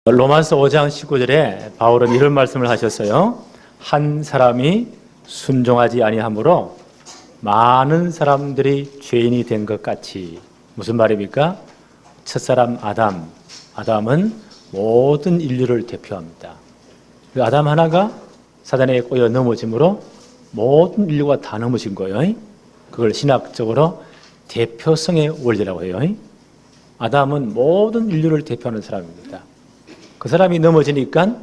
로마서 5장 19절에 바울은 이런 말씀을 하셨어요. 한 사람이 순종하지 아니하므로 많은 사람들이 죄인이 된 것 같이. 무슨 말입니까? 첫사람 아담은 모든 인류를 대표합니다. 아담 하나가 사단에 꼬여 넘어짐으로 모든 인류가 다 넘어진 거예요. 그걸 신학적으로 대표성의 원리라고 해요. 아담은 모든 인류를 대표하는 사람입니다. 그 사람이 넘어지니까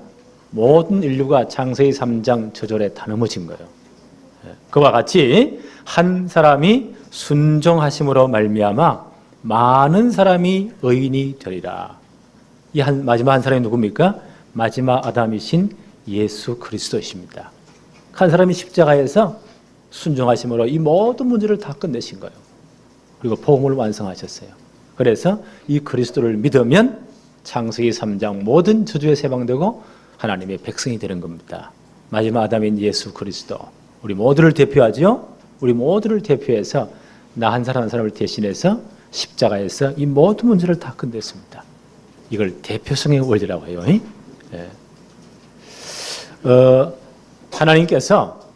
모든 인류가 창세기 3장 저절에 다 넘어진 거예요. 그와 같이 한 사람이 순종하심으로 말미암아 많은 사람이 의인이 되리라. 이 마지막 한 사람이 누굽니까? 마지막 아담이신 예수 그리스도이십니다. 한 사람이 십자가에서 순종하심으로 이 모든 문제를 다 끝내신 거예요. 그리고 복음을 완성하셨어요. 그래서 이 그리스도를 믿으면 창세기 3장 모든 저주에 해방되고 하나님의 백성이 되는 겁니다. 마지막 아담인 예수 그리스도, 우리 모두를 대표하죠. 우리 모두를 대표해서 나 한 사람 한 사람을 대신해서 십자가에서 이 모든 문제를 다 끝냈습니다. 이걸 대표성의 원리라고 해요. 하나님께서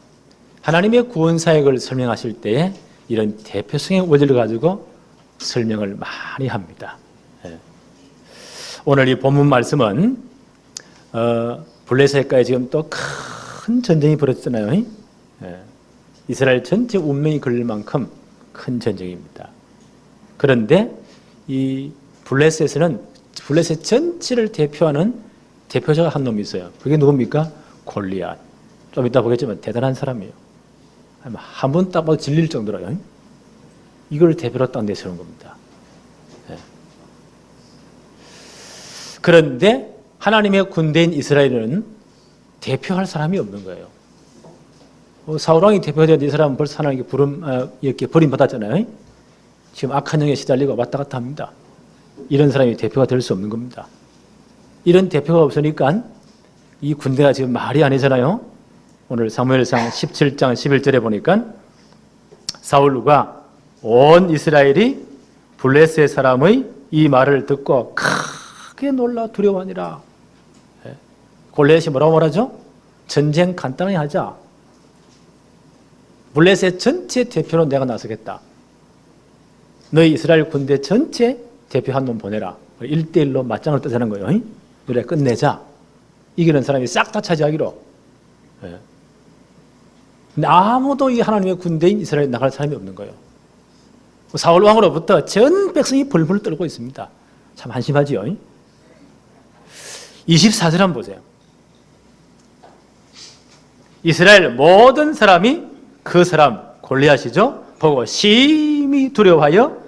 하나님의 구원 사역을 설명하실 때에 이런 대표성의 원리를 가지고 설명을 많이 합니다. 오늘 이 본문 말씀은 블레셋과의 지금 또 큰 전쟁이 벌어졌잖아요. 이스라엘 전체 운명이 걸릴 만큼 큰 전쟁입니다. 그런데 이 블레셋에는 블레셋 전체를 대표하는 대표자가 한 놈이 있어요. 그게 누굽니까? 골리앗. 좀 이따 보겠지만 대단한 사람이에요. 한 번 딱 봐도 질릴 정도로요. 이걸 대표로 딱 내세우는 겁니다. 그런데 하나님의 군대인 이스라엘은 대표할 사람이 없는 거예요. 사울왕이 대표되었는데 이 사람은 벌써 하나님께 이렇게 버림받았잖아요. 지금 악한 영에 시달리고 왔다 갔다 합니다. 이런 사람이 대표가 될 수 없는 겁니다. 이런 대표가 없으니까 이 군대가 지금 말이 아니잖아요. 오늘 사무엘상 17장 11절에 보니까 사울과 온 이스라엘이 블레셋 사람의 이 말을 듣고 크게 놀라 두려워하니라. 골리앗이 뭐라고 말하죠? 전쟁 간단히 하자. 블레셋 전체 대표로 내가 나서겠다. 너희 이스라엘 군대 전체 대표 한 놈 보내라. 1대1로 맞짱을 뜨자는 거예요. 그래 끝내자. 이기는 사람이 싹 다 차지하기로. 근데 아무도 이 하나님의 군대인 이스라엘에 나갈 사람이 없는 거예요. 사울 왕으로부터 전 백성이 벌벌 떨고 있습니다. 참 한심하지요. 24절 한번 보세요. 이스라엘 모든 사람이 그 사람 골리앗이죠. 보고 심히 두려워하여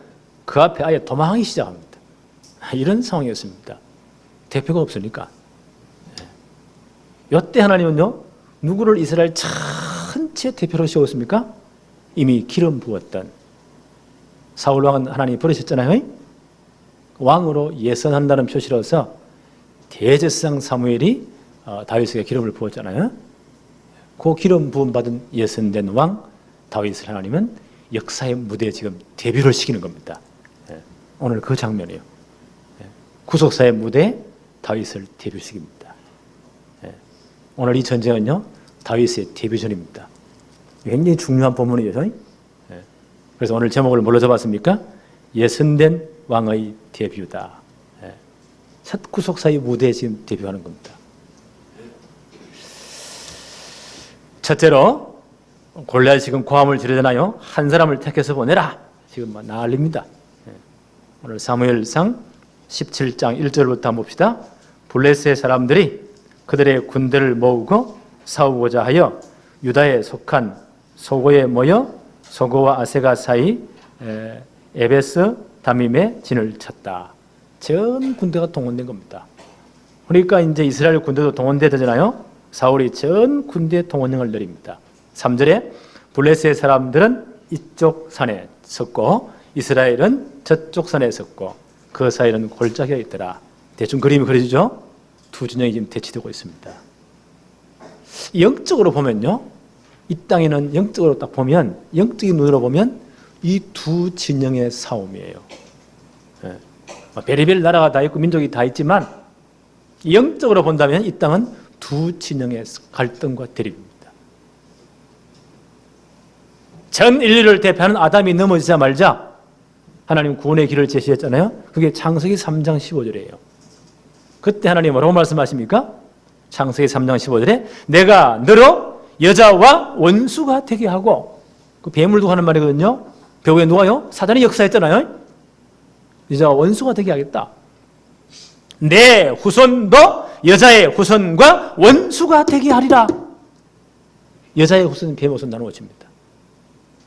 그 앞에 아예 도망하기 시작합니다. 이런 상황이었습니다. 대표가 없으니까. 이때 하나님은요, 누구를 이스라엘 전체 대표로 세웠습니까? 이미 기름 부었던 사울 왕은 하나님이 버리셨잖아요. 왕으로 예선한다는 표시로서 대제사장 사무엘이 다윗에게 기름을 부었잖아요. 그 기름 부음 받은 예선된 왕 다윗을 하나님은 역사의 무대에 지금 데뷔를 시키는 겁니다. 오늘 그 장면이에요. 구속사의 무대에 다윗을 데뷔시킵니다. 오늘 이 전쟁은요, 다윗의 데뷔전입니다. 굉장히 중요한 본문이죠. 그래서 오늘 제목을 뭘로 잡았습니까? 예선된 왕의 데뷔다. 첫 구속사의 무대에 지금 데뷔하는 겁니다. 첫째로 골리앗이 지금 고함을 지르잖아요. 한 사람을 택해서 보내라. 지금 난립니다. 오늘 사무엘상 17장 1절부터 한번 봅시다. 블레셋 사람들이 그들의 군대를 모으고 싸우고자 하여 유다에 속한 소고에 모여 소고와 아세가 사이 에베스 다밈에 진을 쳤다. 전 군대가 동원된 겁니다. 그러니까 이제 이스라엘 군대도 동원되잖아요. 사울이 전 군대 동원령을 내립니다. 3절에 블레셋 사람들은 이쪽 산에 섰고 이스라엘은 저쪽 산에 섰고 그 사이는 골짜기가 있더라. 대충 그림이 그려지죠? 두 진영이 지금 대치되고 있습니다. 영적으로 보면요, 이 땅에는 영적으로 딱 보면, 영적인 눈으로 보면 이 두 진영의 싸움이에요. 베리벨 나라가 다 있고 민족이 다 있지만 영적으로 본다면 이 땅은 두 진영의 갈등과 대립입니다. 전 인류를 대표하는 아담이 넘어지자마자 하나님 구원의 길을 제시했잖아요. 그게 창세기 3장 15절이에요. 그때 하나님 뭐라고 말씀하십니까? 창세기 3장 15절에 내가 너로 여자와 원수가 되게 하고, 그 뱀을 두고 하는 말이거든요. 벽에 누가요? 사단이 역사했잖아요. 여자와 원수가 되게 하겠다. 내 후손도 여자의 후손과 원수가 되게 하리라. 여자의 후손은 뱀의 후손 나누어집니다.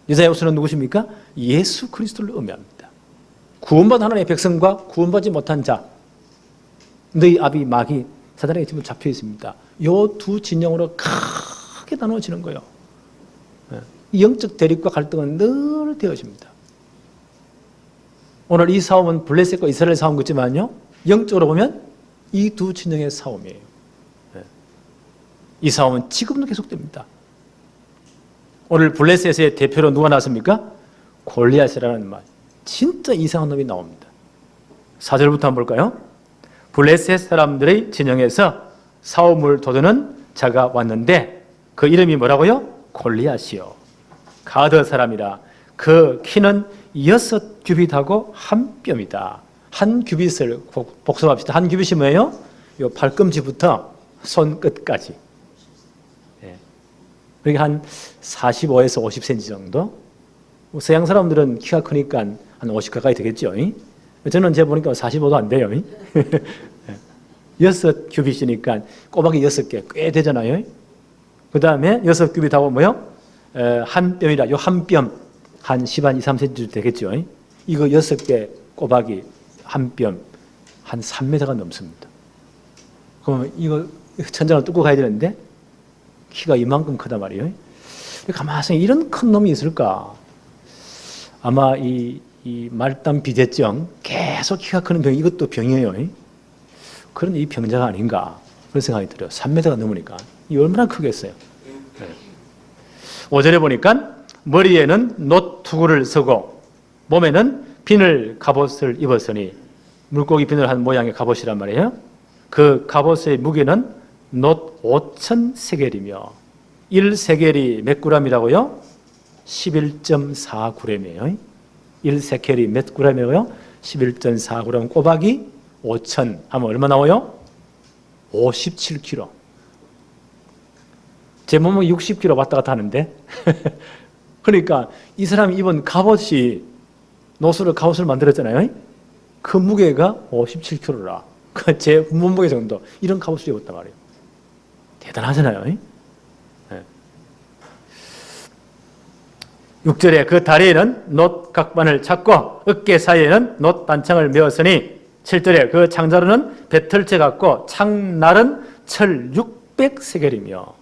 여자의 후손은 누구십니까? 예수 그리스도를 의미합니다. 구원받은 하나님의 백성과 구원받지 못한 자, 너희 아비 마귀 사단에게 지금 잡혀 있습니다. 이 두 진영으로 크게 나누어지는 거예요. 영적 대립과 갈등은 늘 되어집니다. 오늘 이 싸움은 블레셋과 이스라엘 싸움 같지만요, 영적으로 보면 이 두 진영의 싸움이에요. 이 싸움은 지금도 계속됩니다. 오늘 블레셋의 대표로 누가 나왔습니까? 골리앗이라는 말, 진짜 이상한 놈이 나옵니다. 4절부터 한번 볼까요? 블레셋 사람들의 진영에서 싸움을 도두는 자가 왔는데 그 이름이 뭐라고요? 골리앗이요. 가드 사람이라. 그 키는 6규빗하고 한 뼘이다. 한 규빗을 복습합시다. 한 규빗이 뭐예요? 요 발꿈치부터 손끝까지. 그러니까 한 45에서 50cm 정도. 서양 사람들은 키가 크니까 한 50 가까이 되겠죠. 저는 제가 보니까 45도 안 돼요. 6규빗이니까 꼬박이 6개 꽤 되잖아요. 그 다음에 6규빗하고 뭐요? 한 뼘이라. 요 한 뼘 한 10한 2, 3cm 되겠죠. 이거 6개 꼬박이 한 뼘 한 3m가 넘습니다. 그러면 이거 천장을 뚫고 가야 되는데 키가 이만큼 크단 말이에요. 가만히 이런 큰 놈이 있을까? 아마 이 말단 비대증, 계속 키가 크는 병, 이것도 병이에요. 그런 이 병자가 아닌가 그런 생각이 들어요. 3m가 넘으니까 이 얼마나 크겠어요. 5절에 보니까 머리에는 놋투구를 쓰고 몸에는 비늘 갑옷을 입었으니, 물고기 비늘 한 모양의 갑옷이란 말이에요. 그 갑옷의 무게는 놋 5,000세겔이며 1세겔이 몇 g이라고요? 11.4g이에요. 1세겔이 몇 g이라고요? 11.4g. 꼬박이 5,000 하면 얼마 나와요? 57kg. 제 몸은 60kg 왔다 갔다 하는데 그러니까 이 사람이 입은 갑옷이, 노수로 갑옷을 만들었잖아요. 그 무게가 57kg라. 제 몸무게 정도 이런 갑옷을 입었단 말이에요. 대단하잖아요. 네. 6절에 그 다리에는 놋 각반을 찾고 어깨 사이에는 놋 단창을 메었으니, 7절에 그 창자루는 배틀채 같고 창날은 철 600세겔이며,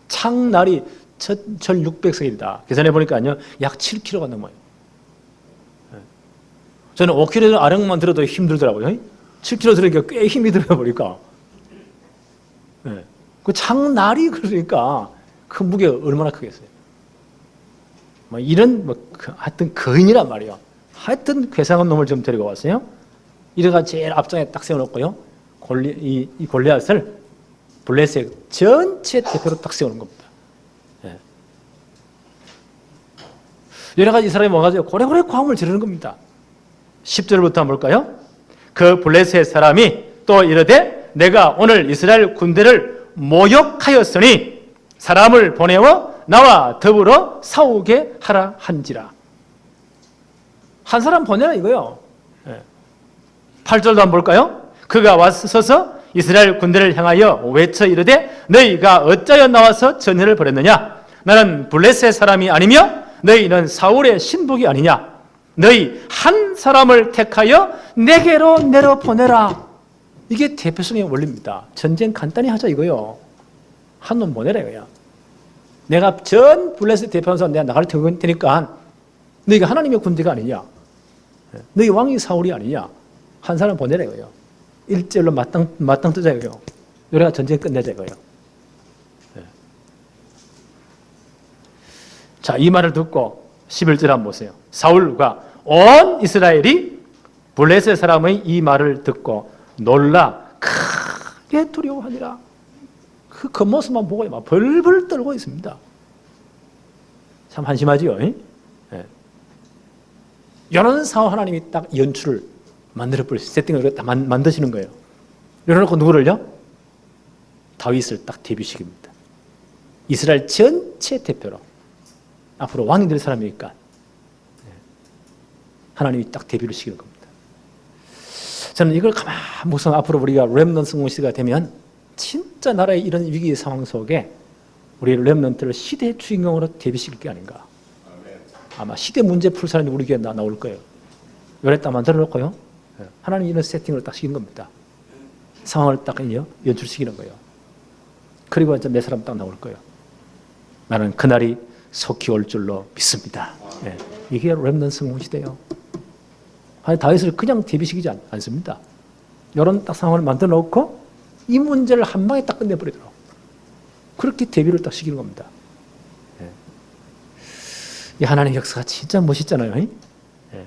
창날이 철 600세겔이다. 계산해 보니까요 약 7kg가 넘어요. 저는 5kg 아령만 들어도 힘들더라고요. 7kg 들으니까 꽤 힘이 들어 보니까. 그 창날이 그러니까 그 무게가 얼마나 크겠어요. 뭐 이런 하여튼 거인이란 말이에요. 하여튼 괴상한 놈을 좀 데리고 왔어요. 이래가 제일 앞장에 딱 세워놓고요. 이 골리앗을 블레셋 전체 대표로 딱 세우는 겁니다. 여러 가지 이 사람이 와가지고 고래고래 과음을 지르는 겁니다. 10절부터 한번 볼까요? 그 블레셋 사람이 또 이르되 내가 오늘 이스라엘 군대를 모욕하였으니 사람을 보내어 나와 더불어 싸우게 하라 한지라. 한 사람 보내라 이거요. 8절도 한번 볼까요? 그가 와서서 이스라엘 군대를 향하여 외쳐 이르되 너희가 어찌하여 나와서 전열을 벌였느냐? 나는 블레셋 사람이 아니며 너희는 사울의 신복이 아니냐? 너희 한 사람을 택하여 내게로 내려보내라. 이게 대표성의 원리입니다. 전쟁 간단히 하자 이거요. 한 놈 보내라 이거야. 내가 전 블레셋 대표하면서 내가 나갈 테니까 너희가 하나님의 군대가 아니냐? 너희 왕이 사울이 아니냐? 한 사람 보내라 이거요. 일절로 마땅 뜨자 이거요. 우리가 전쟁 끝내자 이거요. 자, 이 말을 듣고 11절 한번 보세요. 사울과 온 이스라엘이 블레셋 사람의 이 말을 듣고 놀라 크게 두려워하니라. 그 겉모습만 보고 막 벌벌 떨고 있습니다. 참 한심하지요. 예. 이런 상황 하나님이 딱 연출을 만들어버리세요. 세팅을 딱 만드시는 거예요. 이래놓고 누구를요? 다윗을 딱 데뷔시킵니다. 이스라엘 전체 대표로 앞으로 왕이 될 사람이니까 하나님이 딱 데뷔를 시키는 겁니다. 저는 이걸 가만 보면 앞으로 우리가 렘넌트 성공 시대가 되면 진짜 나라의 이런 위기의 상황 속에 우리 렘넌트를 시대의 주인공으로 데뷔시킬 게 아닌가. 아마 시대 문제 풀 사람이 우리 교회에 나올 거예요. 요래 딱 만들어놓고요. 하나님 이런 세팅을 딱 시키는 겁니다. 상황을 딱 연출시키는 거예요. 그리고 이제 몇 사람 딱 나올 거예요. 나는 그날이 속히 올 줄로 믿습니다. 네. 이게 렘넌트 성공 시대예요. 아니, 다윗을 그냥 데뷔시키지 않습니다. 이런 딱 상황을 만들어 놓고 이 문제를 한 방에 딱 끝내버리도록 그렇게 데뷔를 딱 시키는 겁니다. 네. 이 하나님의 역사가 진짜 멋있잖아요. 네.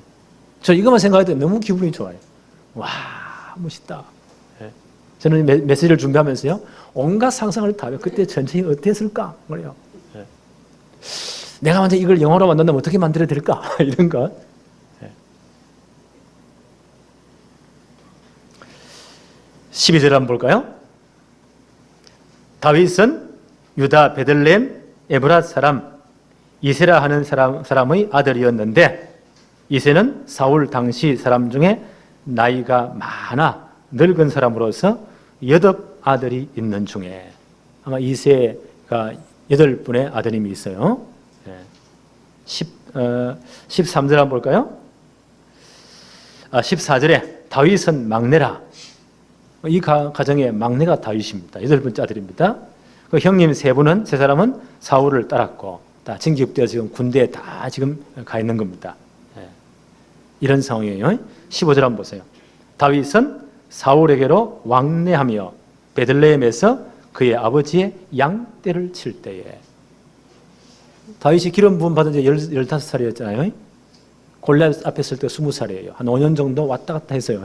저 이것만 생각해도 너무 기분이 좋아요. 와, 멋있다. 네. 저는 메시지를 준비하면서요, 온갖 상상을 다 해요. 그때 전쟁이 어땠을까? 그래요. 네. 내가 먼저 이걸 영어로 만든다면 어떻게 만들어야 될까? 이런 것. 네. 12절 한번 볼까요? 다윗은 유다 베들레헴 에브라 사람 이세라 하는 사람의 아들이었는데 이세는 사울 당시 사람 중에 나이가 많아 늙은 사람으로서 8 아들이 있는 중에 아마 이세가 8분의 아드님이 있어요. 13절 한번 볼까요? 14절에 다윗은 막내라. 이 가정의 막내가 다윗입니다. 8번째 아들입니다. 그 형님 3분은 3사람은 사울을 따랐고 다 징집되어 지금 군대에 다 지금 가 있는 겁니다. 이런 상황이에요. 15절 한번 보세요. 다윗은 사울에게로 왕래하며 베들레헴에서 그의 아버지의 양떼를 칠 때에 다윗이 기름 부음 받은 지 15살이었잖아요. 골리앗 앞에 있을 때 20살이에요. 한 5년 정도 왔다 갔다 했어요.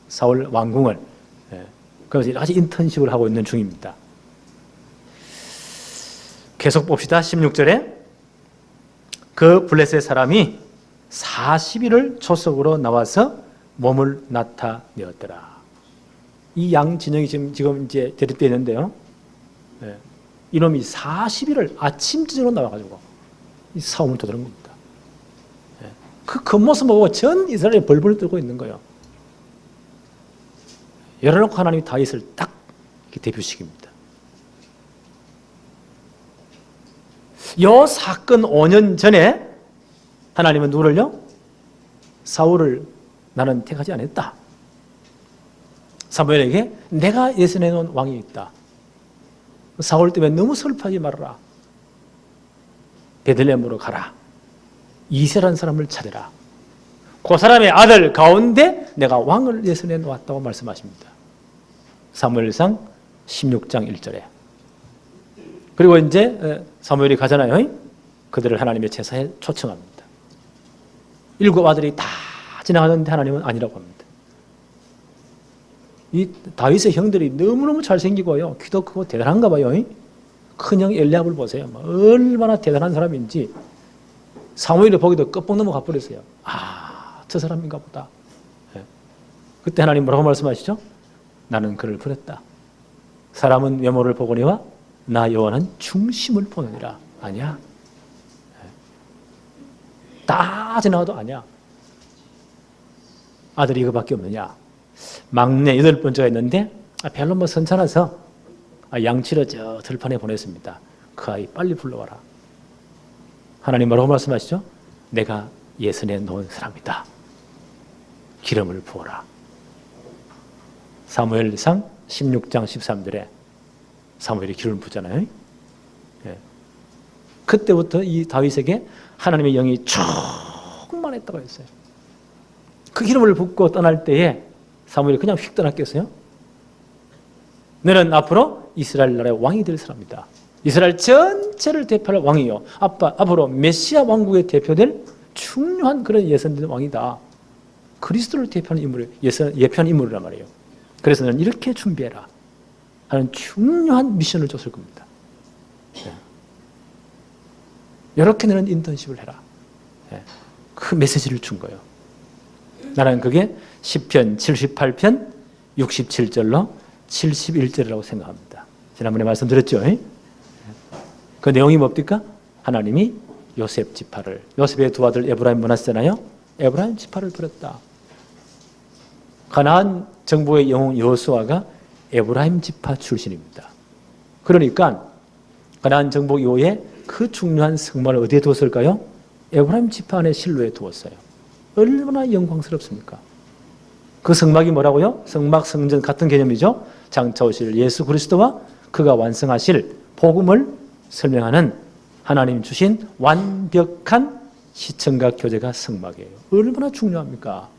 사울 왕궁을. 그래서 여러 가지 인턴십을 하고 있는 중입니다. 계속 봅시다. 16절에 그 블레셋 사람이 40일을 초석으로 나와서 몸을 나타내었더라. 이 양 진영이 지금 이제 대립되어 있는데요. 이놈이 40일을 아침 저녁으로 나와가지고 이 싸움을 to드는 겁니다. 그 겉모습 보고 전 이스라엘이 벌벌 떨고 있는 거예요. 열어놓고 하나님이 다윗을 딱 이렇게 데뷔시킵니다. 이 사건 5년 전에 하나님은 누구를요? 사울을 나는 택하지 않았다. 사무엘에게 내가 예선해 놓은 왕이 있다. 사울 때문에 너무 슬퍼하지 말아라. 베들레헴으로 가라. 이세라는 사람을 찾아라. 그 사람의 아들 가운데 내가 왕을 예선해 놓았다고 말씀하십니다. 사무엘상 16장 1절에. 그리고 이제 사무엘이 가잖아요. 그들을 하나님의 제사에 초청합니다. 7 아들이 다 지나가는데 하나님은 아니라고 합니다. 이 다윗의 형들이 너무너무 잘생기고요. 키도 크고 대단한가 봐요. 큰형 엘리압을 보세요. 얼마나 대단한 사람인지 사무엘이 보기도 껍벅 넘어가 버렸어요. 아, 저 사람인가 보다. 그때 하나님 뭐라고 말씀하시죠? 나는 그를 버렸다. 사람은 외모를 보거니와 나 여호와는 중심을 보느니라. 아니야. 다 지나가도 아니야. 아들이 이거밖에 없느냐. 막내 8번째가 있는데 별로 뭐 선찮아서 양치러 저 들판에 보냈습니다. 그 아이 빨리 불러와라. 하나님 뭐라고 말씀하시죠? 내가 예선해 놓은 사람이다. 기름을 부어라. 사무엘상 16장 13절에 사무엘이 기름을 붓잖아요. 그때부터 이 다윗에게 하나님의 영이 충만했다고 했어요. 그 기름을 붓고 떠날 때에 사무엘이 그냥 휙 떠났겠어요? 너는 앞으로 이스라엘 나라의 왕이 될 사람이다. 이스라엘 전체를 대표할 왕이요. 앞으로 메시아 왕국의 대표될 중요한 그런 예선된 왕이다. 그리스도를 대표하는 인물을 예표하는 인물이란 말이에요. 그래서 너는 이렇게 준비해라. 하는 중요한 미션을 줬을 겁니다. 이렇게 너는 인턴십을 해라. 그 메시지를 준 거예요. 나는 그게 시편 78편 67절로 71절이라고 생각합니다. 지난번에 말씀드렸죠. 그 내용이 뭡니까? 하나님이 요셉 지파를, 요셉의 두 아들 에브라임 문하세잖아요. 에브라임 지파를 버렸다. 가나안 정복의 영웅 여호수아가 에브라임 지파 출신입니다. 그러니까 가나안 정복 이후에 그 중요한 성막을 어디에 두었을까요? 에브라임 지파 안에 실로에 두었어요. 얼마나 영광스럽습니까? 그 성막이 뭐라고요? 성막, 성전 같은 개념이죠. 장차 오실 예수 그리스도와 그가 완성하실 복음을 설명하는 하나님 주신 완벽한 시청각 교제가 성막이에요. 얼마나 중요합니까?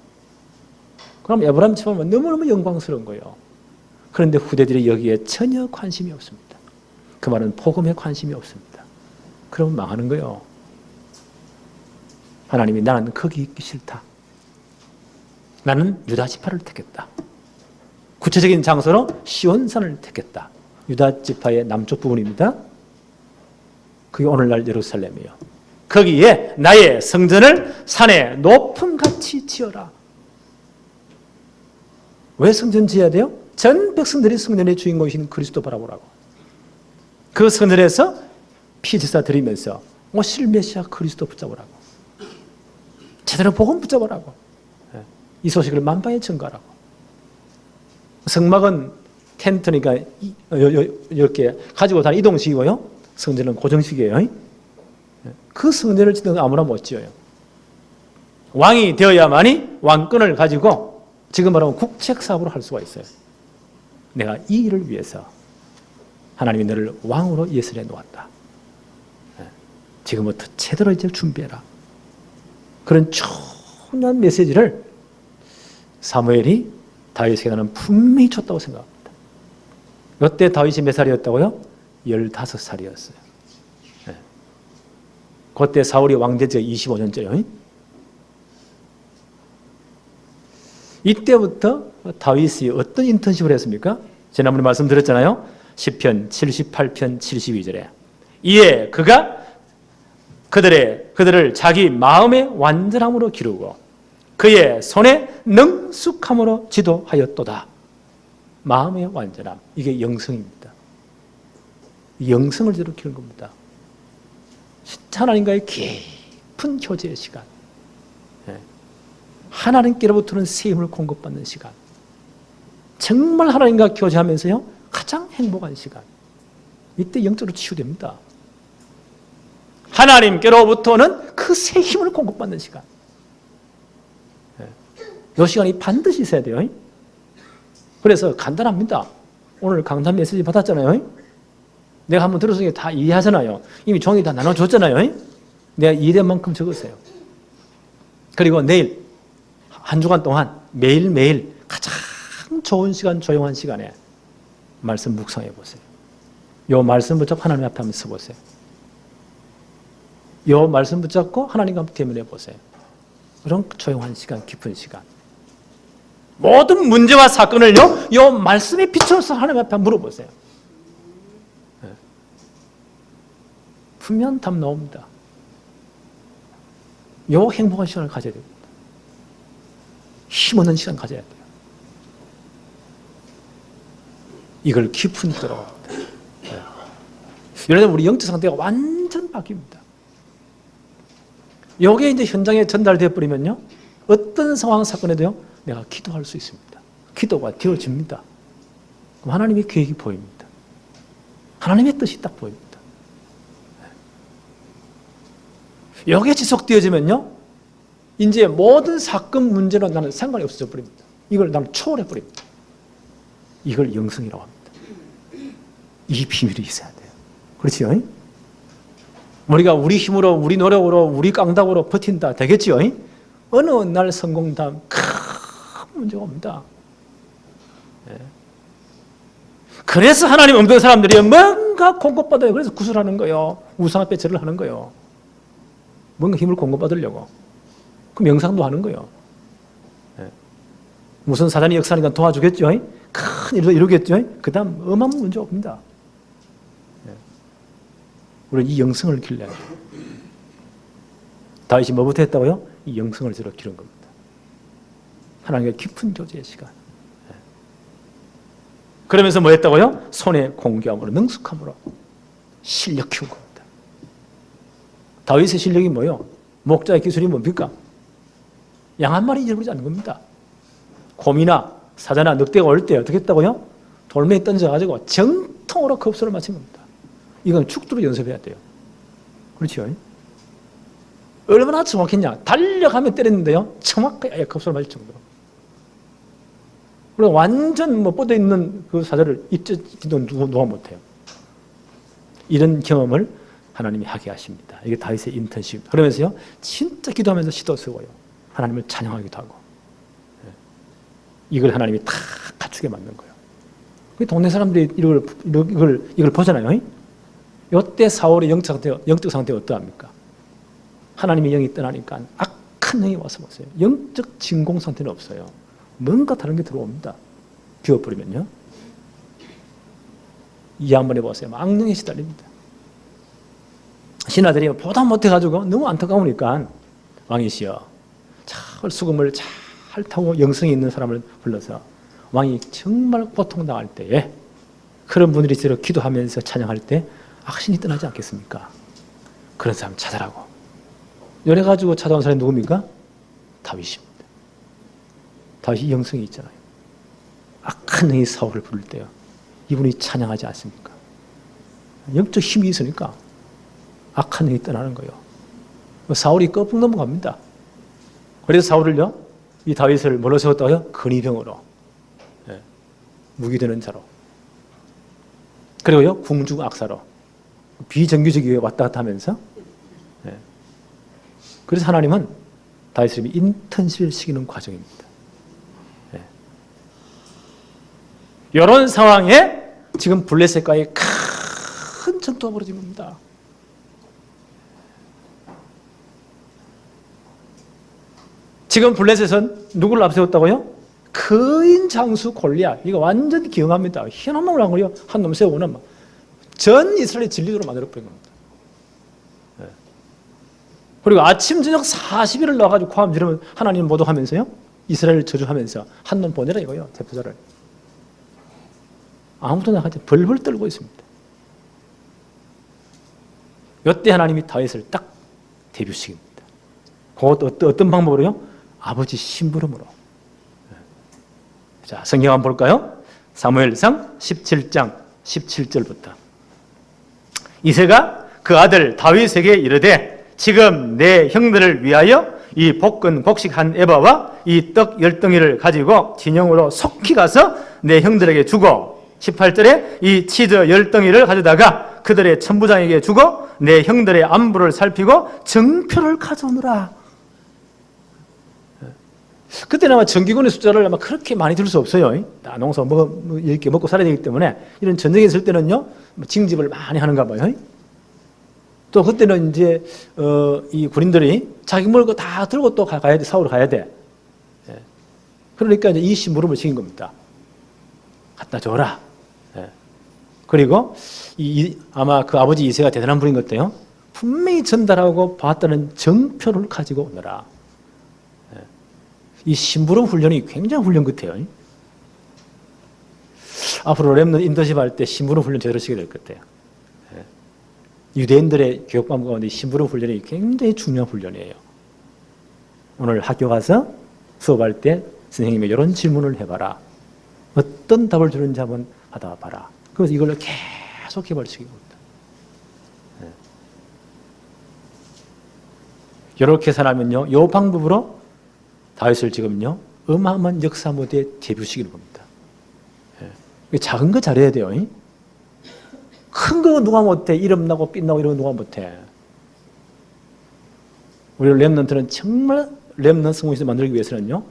그럼 에브라임 지파는 너무너무 영광스러운 거예요. 그런데 후대들이 여기에 전혀 관심이 없습니다. 그 말은 복음에 관심이 없습니다. 그러면 망하는 거예요. 하나님이 나는 거기 있기 싫다. 나는 유다 지파를 택했다. 구체적인 장소로 시온산을 택했다. 유다 지파의 남쪽 부분입니다. 그게 오늘날 예루살렘이에요. 거기에 나의 성전을 산에 높음같이 지어라. 왜 성전 지어야 돼요? 전 백성들이 성전의 주인공이신 그리스도 바라보라고. 그 성전에서 피제사 드리면서 오실 메시아 그리스도 붙잡으라고. 제대로 복음 붙잡으라고. 이 소식을 만방에 전가하라고. 성막은 텐트니까 이렇게 가지고 다니는 이동식이고요. 성전은 고정식이에요. 그 성전을 짓는 건 아무나 못 지어요. 왕이 되어야만이 왕권을 가지고 지금 말하면 국책사업으로 할 수가 있어요. 내가 이 일을 위해서 하나님이 너를 왕으로 예설해 놓았다. 지금부터 제대로 이제 준비해라. 그런 중요한 메시지를 사무엘이 다윗에게 나는 분명히 줬다고 생각합니다. 이때 다윗이 몇 살이었다고요? 15살이었어요. 그때 사울이 왕된 지 25년째요. 이때부터 다윗이 어떤 인턴십을 했습니까? 지난번에 말씀드렸잖아요. 시편 78편 72절에 이에 그가 그들을 자기 마음의 완전함으로 기르고 그의 손에 능숙함으로 지도하였도다. 마음의 완전함. 이게 영성입니다. 영성을 제대로 키우는 겁니다. 진짜 하나님과의 깊은 교제의 시간. 하나님께로부터는 새 힘을 공급받는 시간. 정말 하나님과 교제하면서요 가장 행복한 시간. 이때 영적으로 치유됩니다. 하나님께로부터는 그 새 힘을 공급받는 시간. 이 시간이 반드시 있어야 돼요. 그래서 간단합니다. 오늘 강단 메시지 받았잖아요. 내가 한번 들었으니 다 이해하잖아요. 이미 종이 다 나눠줬잖아요. 내가 이해된 만큼 적었어요. 그리고 내일 한 주간 동안 매일매일 가장 좋은 시간, 조용한 시간에 말씀 묵상해 보세요. 이 말씀 붙잡고 하나님 앞에 한번 서보세요. 이 말씀 붙잡고 하나님과 함께 대면해 보세요. 그런 조용한 시간, 깊은 시간. 모든 문제와 사건을요, 이 말씀에 비춰서 하나님 앞에 물어보세요. 분명 답 나옵니다. 이 행복한 시간을 가져야 됩니다. 힘없는 시간 가져야 돼요. 이걸 깊은 뜻으로 합니다. 여러분, 우리 영적 상태가 완전 바뀝니다. 이게 이제 현장에 전달되어 버리면요, 어떤 상황, 사건에도요, 내가 기도할 수 있습니다. 기도가 되어집니다. 그럼 하나님의 계획이 보입니다. 하나님의 뜻이 딱 보입니다. 이게 지속되어지면요, 이제 모든 사건, 문제로 나는 상관이 없어져 버립니다. 이걸 나는 초월해 버립니다. 이걸 영성이라고 합니다. 이 비밀이 있어야 돼요. 그렇지요? 우리가 우리 힘으로, 우리 노력으로, 우리 깡다구로 버틴다 되겠지요? 어느 날 성공담 큰 문제가 옵니다. 그래서 하나님 없는 사람들이 뭔가 공급받아요. 그래서 구슬하는 거예요. 우상 앞에 절을 하는 거예요. 뭔가 힘을 공급받으려고. 그럼 명상도 하는 거예요. 무슨 사단이 역사하니까 도와주겠죠? 큰 일을 이루겠죠. 그 다음 어마어마한 문제 옵니다. 우리는 이 영성을 길러야 돼요. 다윗이 뭐부터 했다고요? 이 영성을 저로 기른 겁니다. 하나님과 깊은 교제의 시간. 그러면서 뭐 했다고요? 손에 공교함으로, 능숙함으로 실력 키운 겁니다. 다윗의 실력이 뭐요? 목자의 기술이 뭡니까? 양 한 마리 잃어버리지 않는 겁니다. 곰이나 사자나 늑대가 올 때 어떻게 했다고요? 돌멩이 던져가지고 정통으로 컵소를 맞힌 겁니다. 이건 축두로 연습해야 돼요. 그렇죠? 얼마나 정확했냐? 달려가면 때렸는데요. 정확하게 컵소를 맞을 정도로. 그리고 완전 뻗어 있는 그 사자를 입지도 누가 못해요. 이런 경험을 하나님이 하게 하십니다. 이게 다윗의 인턴십. 그러면서요, 진짜 기도하면서 시도 쓰고요. 하나님을 찬양하기도 하고. 이걸 하나님이 다 갖추게 만든 거예요. 동네 사람들이 이걸 보잖아요. 이때 사울의 영적 상태 어떠합니까? 하나님의 영이 떠나니까 악한 영이 와서 보세요. 영적 진공 상태는 없어요. 뭔가 다른 게 들어옵니다. 비워버리면요. 이 한번 해보세요. 악령에 시달립니다. 신하들이 보다 못해가지고 너무 안타까우니까 왕이시여, 잘 수금을 잘 타고 영성이 있는 사람을 불러서 왕이 정말 고통당할 때에 그런 분들이 저렇게 기도하면서 찬양할 때 악신이 떠나지 않겠습니까? 그런 사람 찾아라고. 이래가지고 찾아온 사람이 누굽니까? 다윗입니다. 다윗이 영성이 있잖아요. 악한 영이 사울을 부를 때요. 이분이 찬양하지 않습니까? 영적 힘이 있으니까 악한 영이 떠나는 거예요. 사울이 거북 넘어갑니다. 그래서 사울을요, 이 다윗을 뭘로 세웠다고요? 근위병으로. 무기되는 자로. 그리고요, 궁중 악사로. 비정규직이 왔다 갔다 하면서. 그래서 하나님은 다윗을 인턴십을 시키는 과정입니다. 이런 상황에 지금 블레셋과의 큰 전투가 벌어진 겁니다. 지금 블레셋은 누구를 앞세웠다고요? 거인 장수 골리앗. 이거 완전히 기억합니다. 희한한 놈을 한 거요. 한 놈 세우고는 전 이스라엘의 진리도로 만들어버린 겁니다. 그리고 아침 저녁 40일을 나와가지고 고함 지르면 하나님 모독하면서요, 이스라엘을 저주하면서 한 놈 보내라 이거요. 대표자를. 아무도 나가지 벌벌 떨고 있습니다. 이때 하나님이 다윗을 딱 데뷔시킵니다. 그것 어떤 방법으로요? 아버지 심부름으로. 자, 성경 한번 볼까요? 사무엘상 17장 17절부터. 이새가 그 아들 다윗에게 이르되 지금 내 형들을 위하여 이 볶은 곡식 한 에바와 이 떡 10덩이를 가지고 진영으로 속히 가서 내 형들에게 주고 18절에 이 치즈 10덩이를 가져다가 그들의 천부장에게 주고 내 형들의 안부를 살피고 정표를 가져오느라. 그때는 아마 정기군의 숫자를 아마 그렇게 많이 들 수 없어요. 농사 이렇게 먹고 살아야 되기 때문에 이런 전쟁에 있을 때는요, 징집을 많이 하는가 봐요. 또 그때는 이제 이 군인들이 자기 먹을 거 다 들고 또 가야 돼, 사우러 가야 돼. 그러니까 이제 이 심부름을 시킨 겁니다. 갖다 줘라. 그리고 아마 그 아버지 이새가 대단한 분인 것 같아요. 분명히 전달하고 봤다는 정표를 가지고 오너라. 이 심부름 훈련이 굉장히 훈련 같아요. 앞으로 렘넌트 인턴십 할 때 심부름 훈련 제대로 시게 될 것 같아요. 유대인들의 교육방 가운데 심부름 훈련이 굉장히 중요한 훈련이에요. 오늘 학교 가서 수업할 때 선생님이 이런 질문을 해봐라. 어떤 답을 주는지 한번 받아봐라. 그래서 이걸로 계속 개발시키는 겁니다. 이렇게 살아면요, 이 방법으로 다윗을 지금요, 어마어마한 역사 무대에 데뷔시키는 겁니다. 작은 거 잘해야 돼요. 큰 거 누가 못해? 이름 나고 빛나고 이런 거 누가 못해? 우리 렘넌트는 정말 렘넌트 성공에서 만들기 위해서는요,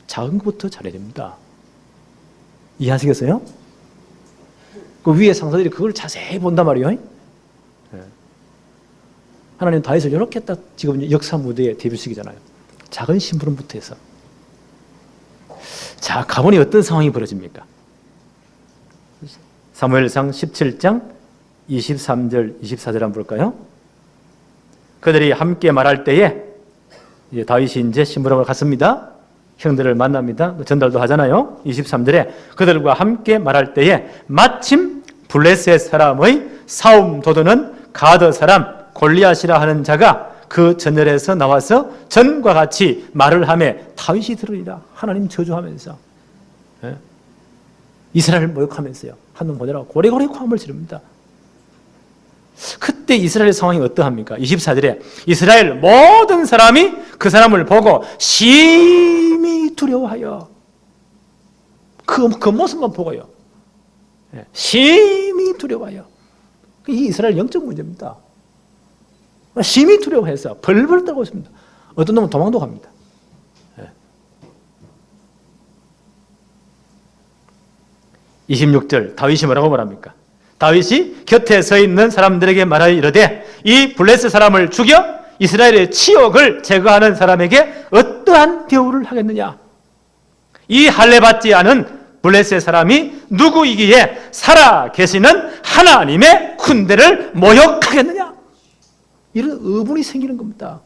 작은 것부터 잘해야 됩니다. 이해하시겠어요? 그 위에 상사들이 그걸 자세히 본단 말이에요. 하나님 다윗을 이렇게 딱 지금 역사 무대에 데뷔시키잖아요. 작은 심부름부터 해서. 자, 가보니 어떤 상황이 벌어집니까? 사무엘상 17장 23절 24절 한번 볼까요? 그들이 함께 말할 때에 이제 다윗이 이제 시므론으로 갔습니다. 형들을 만납니다. 전달도 하잖아요. 23절에 그들과 함께 말할 때에 마침 블레셋 사람의 사움 도두는 가드 사람 골리앗이라 하는 자가 그 전열에서 나와서 전과 같이 말을 하며 다윗이 들으리라. 하나님 저주하면서 이스라엘을 모욕하면서요. 한눈 보더라 고래고래 고함을 지릅니다. 그때 이스라엘의 상황이 어떠합니까? 24절에 이스라엘 모든 사람이 그 사람을 보고 심히 두려워하여 그 모습만 보고요. 심히 두려워하여. 이 이스라엘 영적 문제입니다. 심히 두려워해서 벌벌 떨고 있습니다. 어떤 놈은 도망도 갑니다. 26절 다윗이 뭐라고 말합니까? 다윗이 곁에 서 있는 사람들에게 말하여 이르되 이 블레셋 사람을 죽여 이스라엘의 치욕을 제거하는 사람에게 어떠한 대우를 하겠느냐? 이 할례받지 않은 블레셋 사람이 누구이기에 살아 계시는 하나님의 군대를 모욕하겠느냐? 이런 의문이 생기는 겁니다.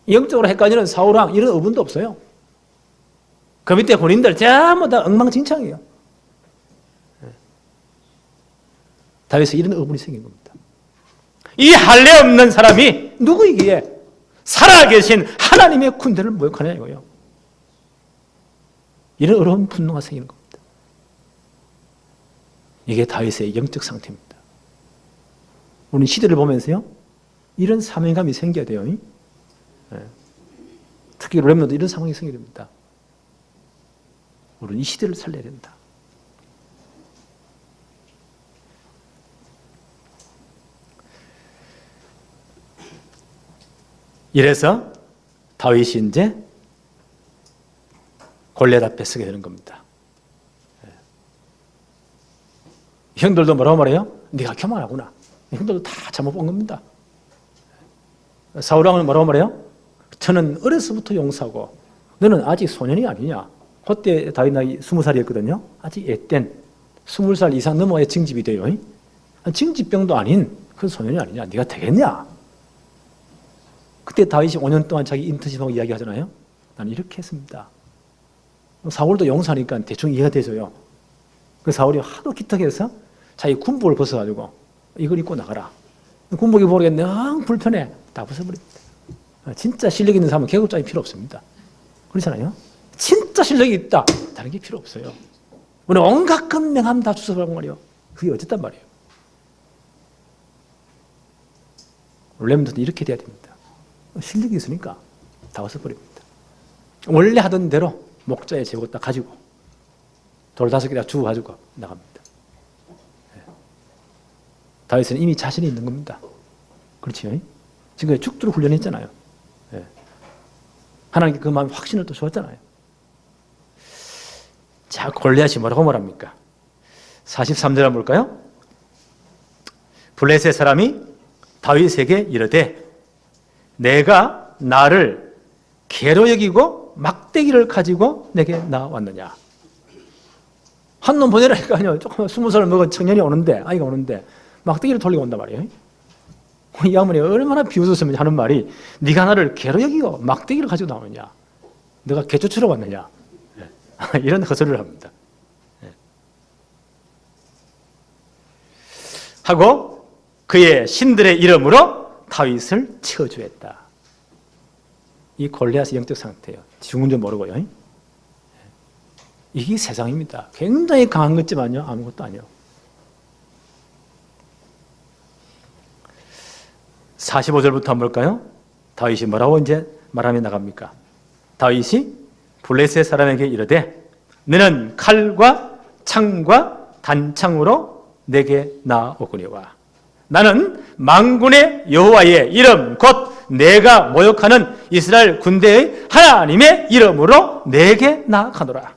영적으로 헷갈리는 사울왕 이런 의문도 없어요. 그 밑에 군인들 전부 다 엉망진창이에요. 다윗에 이런 의문이 생긴 겁니다. 이 할례 없는 사람이 누구이기에 살아계신 하나님의 군대를 모욕하냐 이거요. 이런 어려운 분노가 생기는 겁니다. 이게 다윗의 영적 상태입니다. 우리 시대를 보면서요, 이런 사명감이 생겨야 돼요. 특히 렘넌트 이런 상황이 생겨야 됩니다. 우리는 이 시대를 살려야 된다. 이래서 다윗이 이제 골리앗 앞에 서게 되는 겁니다. 형들도 뭐라고 말해요? 네가 교만하구나. 형들도 다 잘못 본 겁니다. 사울왕은 뭐라고 말해요? 저는 어려서부터 용사고 너는 아직 소년이 아니냐. 그때 다윗 나이 20살이었거든요. 아직 애땐 20살 이상 넘어야 징집이 돼요. 징집병도 아닌 그 소년이 아니냐. 네가 되겠냐. 그때 다윗이 5년 동안 자기 인턴십하고 이야기하잖아요. 나는 이렇게 했습니다. 사울도 용사니까 대충 이해가 되죠요. 그 사울이 하도 기특해서 자기 군복을 벗어가지고 이걸 입고 나가라. 군복 입어보겠네. 불편해. 다 벗어버립니다. 진짜 실력 있는 사람은 계급장이 필요 없습니다. 그렇잖아요. 진짜 실력이 있다. 다른 게 필요 없어요. 우리 온갖 건명함 다 주워가고 말이에요. 그게 어쨌단 말이에요. 렘넌트는 이렇게 돼야 됩니다. 실력이 있으니까 다 벗어버립니다. 원래 하던 대로 목자에 재고 딱 가지고 돌 5개 다 주워 가지고 나갑니다. 다윗은 이미 자신이 있는 겁니다. 그렇지요? 지금 죽도록 훈련했잖아요. 하나님께 그 마음 확신을 또 주었잖아요. 자, 골리앗이 뭐라고 말합니까? 43절 한번 볼까요? 블레셋 사람이 다윗에게 이르되 내가 나를 개로 여기고 막대기를 가지고 내게 나왔느냐. 한 놈 보내라니까요. 조금 20살 먹은 청년이 오는데, 아이가 오는데 막대기를 돌리고 온단 말이에요. 이 아무리 얼마나 비웃었으면 하는 말이 네가 나를 개로 여기고 막대기를 가지고 나오느냐. 내가 개 쫓으러 왔느냐. 이런 헛소리를 합니다. 하고 그의 신들의 이름으로 다윗을 쳐주었다. 이 골리앗의 영적 상태예요. 죽은 줄 모르고요. 이게 세상입니다. 굉장히 강한 것지만요, 아무것도 아니에요. 45절부터 한번 볼까요? 다윗이 뭐라고 이제 말하며 나갑니까? 다윗이 블레셋 사람에게 이르되 너는 칼과 창과 단창으로 내게 나오거니와 나는 만군의 여호와의 이름 곧 내가 모욕하는 이스라엘 군대의 하나님의 이름으로 내게 나아가노라.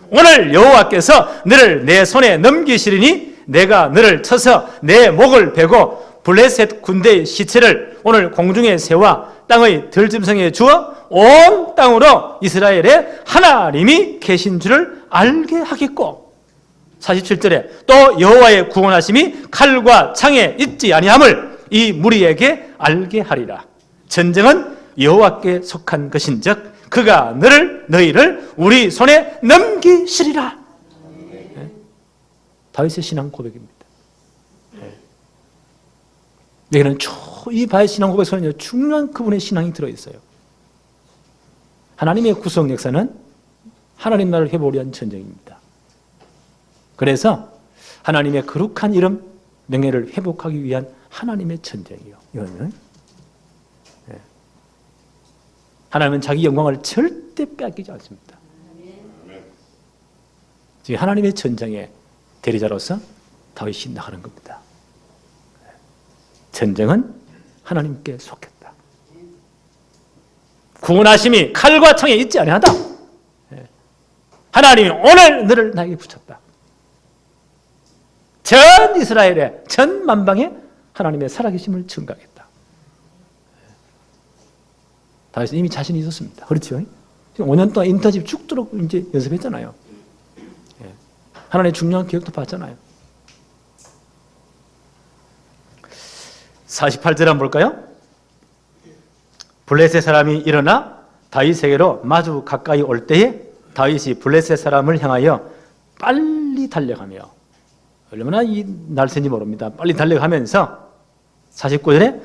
오늘 여호와께서 너를 내 손에 넘기시리니 내가 너를 쳐서 내 목을 베고 블레셋 군대의 시체를 오늘 공중의 새와 땅의 들짐승에 주어 온 땅으로 이스라엘의 하나님이 계신 줄을 알게 하겠고 47절에 또 여호와의 구원하심이 칼과 창에 있지 아니함을 이 무리에게 알게 하리라. 전쟁은 여호와께 속한 것인즉 그가 너희를 우리 손에 넘기시리라. 네? 다윗의 신앙 고백입니다. 네. 여기는 이 다윗 신앙 고백 속에 중요한 그분의 신앙이 들어있어요. 하나님의 구속 역사는 하나님 나라를 회복을 위한 전쟁입니다. 그래서 하나님의 거룩한 이름 명예를 회복하기 위한 하나님의 전쟁이요. 이거는 하나님은 자기 영광을 절대 빼앗기지 않습니다. 지금 하나님의 전쟁의 대리자로서 다윗이 나가는 겁니다. 전쟁은 하나님께 속했다. 구원하심이 칼과 창에 있지 아니하다. 하나님이 오늘 너를 나에게 붙였다. 전 이스라엘의 전 만방에 하나님의 살아계심을 증가하겠다. 다윗은 이미 자신이 있었습니다. 그렇죠? 5년 동안 인터집 죽도록 이제 연습했잖아요. 하나님의 중요한 기억도 봤잖아요. 48절 한번 볼까요? 블레셋 사람이 일어나 다윗에게로 마주 가까이 올 때에 다윗이 블레셋 사람을 향하여 빨리 달려가며, 얼마나 이 날쌘지 모릅니다. 빨리 달려가면서 49절에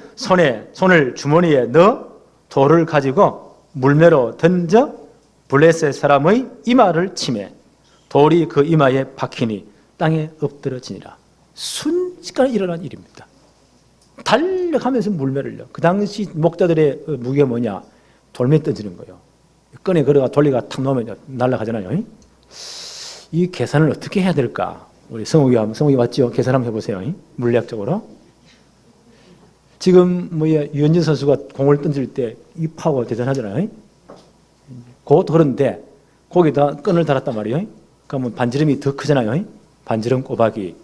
손을 주머니에 넣어 돌을 가지고 물매로 던져 블레셋 사람의 이마를 치매 돌이 그 이마에 박히니 땅에 엎드러지니라. 순식간에 일어난 일입니다. 달려가면서 물매를요. 그 당시 목자들의 무기가 뭐냐? 돌멩이 던지는 거예요. 꺼내 걸어가 돌리가 탁 놓으면 날아가잖아요. 이 계산을 어떻게 해야 될까? 우리 성욱이 왔죠? 계산 한번 해보세요. 물리학적으로. 지금 유현진 선수가 공을 던질 때 이 파워가 대단하잖아요. 그것도 그런데 거기다 끈을 달았단 말이에요. 그러면 반지름이 더 크잖아요. 반지름 꼬박이,